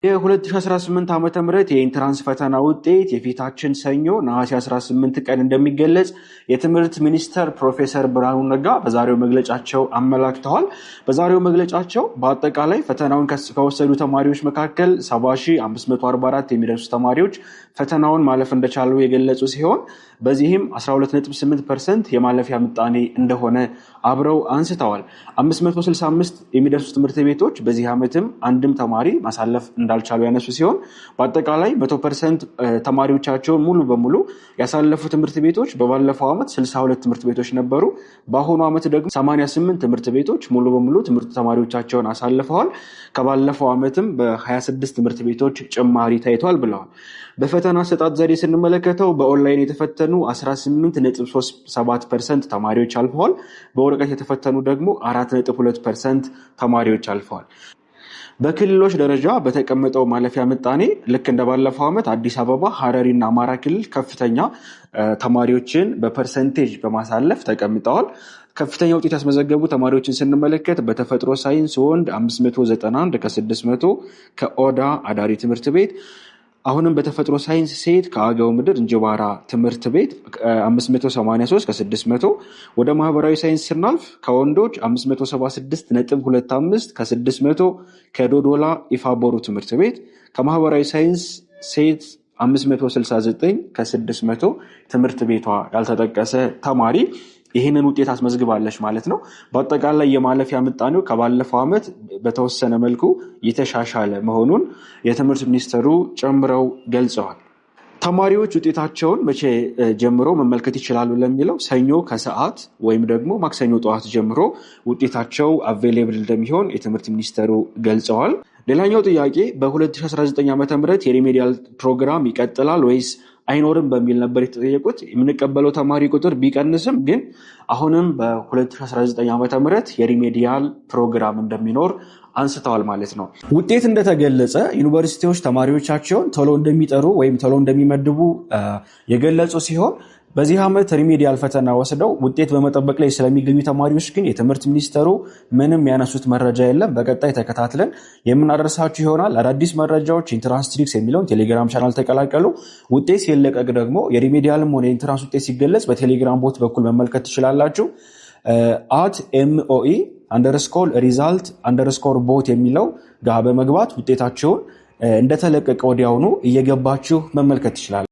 የ2018 ዓመተ ምህረት የኢንትራንስ ፈተና ውጤት የፊታችን ሰኞ ነሐሴ 18 ቀን እንደሚገለጽ የትምህርት ሚኒስተር ፕሮፌሰር ብርሃኑ ነጋ በዛሬው መግለጫቸው አመላክተዋል። በዛሬው መግለጫቸው በአጠቃላይ ፈተናውን ከወሰዱ ተማሪዎች መካከል 70544 የሚደርሱ ተማሪዎች ፈተናውን ማለፍ እንደቻሉ የገለጹ ሲሆን በዚህም 12.8% የማለፊያ ምጣኔ እንደሆነ አብረው አንስተዋል። 565 የሚደርሱ ትምህርት ቤቶች በዚህ ዓመትም አንድም ተማሪ ማሳለፍ እንዳልቻሉ ያነሱ ሲሆን በአጠቃላይ 100% ተማሪዎቻቸውን ሙሉ በሙሉ ያሳለፉ ትምህርት ቤቶች በባለፈው ዓመት 62 ትምህርት ቤቶች ነበሩ። በአሁኑ ዓመት ደግሞ 88 ትምህርት ቤቶች ሙሉ በሙሉ ትምህርት ተማሪዎቻቸውን አሳልፈዋል። ከባለፈው ዓመትም በ26 ትምህርት ቤቶች ጭማሪ ታይቷል ብለዋል። በፈተና አሰጣጥ ዘዴ ስንመለከተው በኦንላይን የተፈተኑ 18.37% ተማሪዎች አልፈዋል። በወረቀት የተፈተኑ ደግሞ 4.2% ተማሪዎች አልፈዋል። በክልሎች ደረጃ በተቀመጠው ማለፊያ ምጣኔ ልክ እንደባለፈው ዓመት አዲስ አበባ፣ ሐረሪና አማራ ክልል ከፍተኛ ተማሪዎችን በፐርሰንቴጅ በማሳለፍ ተቀምጠዋል። ከፍተኛ ውጤት ያስመዘገቡ ተማሪዎችን ስንመለከት በተፈጥሮ ሳይንስ ወንድ 591 ከ600 ከኦዳ አዳሪ ትምህርት ቤት፣ አሁንም በተፈጥሮ ሳይንስ ሴት ከአገው ምድር እንጅባራ ትምህርት ቤት 583 ከ600። ወደ ማህበራዊ ሳይንስ ስናልፍ ከወንዶች 576.25 ከ600 ከዶዶላ ኢፋቦሩ ትምህርት ቤት፣ ከማህበራዊ ሳይንስ ሴት 569 ከ600 ትምህርት ቤቷ ያልተጠቀሰ ተማሪ ይህንን ውጤት አስመዝግባለች ማለት ነው። በአጠቃላይ የማለፊያ ምጣኔው ከባለፈው ዓመት በተወሰነ መልኩ የተሻሻለ መሆኑን የትምህርት ሚኒስትሩ ጨምረው ገልጸዋል። ተማሪዎች ውጤታቸውን መቼ ጀምሮ መመልከት ይችላሉ ለሚለው ሰኞ ከሰዓት ወይም ደግሞ ማክሰኞ ጠዋት ጀምሮ ውጤታቸው አቬሌብል እንደሚሆን የትምህርት ሚኒስትሩ ገልጸዋል። ሌላኛው ጥያቄ በ2019 ዓ.ም የሪሜዲያል ፕሮግራም ይቀጥላል ወይስ አይኖርም በሚል ነበር የተጠየቁት። የምንቀበለው ተማሪ ቁጥር ቢቀንስም ግን አሁንም በ2019 ዓ.ም የሪሜዲያል ፕሮግራም እንደሚኖር አንስተዋል ማለት ነው። ውጤት እንደተገለጸ ዩኒቨርሲቲዎች ተማሪዎቻቸውን ቶሎ እንደሚጠሩ ወይም ቶሎ እንደሚመድቡ የገለጹ ሲሆን በዚህ ዓመት ሪሜዲያል ፈተና ወስደው ውጤት በመጠበቅ ላይ ስለሚገኙ ተማሪዎች ግን የትምህርት ሚኒስተሩ ምንም ያነሱት መረጃ የለም። በቀጣይ ተከታትለን የምናደርሳችሁ ይሆናል። አዳዲስ መረጃዎች ኢንትራንስ ትሪክስ የሚለውን ቴሌግራም ቻናል ተቀላቀሉ። ውጤት ሲለቀቅ ደግሞ የሪሜዲያልም ሆነ የኢንትራንስ ውጤት ሲገለጽ በቴሌግራም ቦት በኩል መመልከት ትችላላችሁ። @MOE_result_bot የሚለው ጋር በመግባት ውጤታቸውን እንደተለቀቀ ወዲያውኑ እየገባችሁ መመልከት ትችላላችሁ።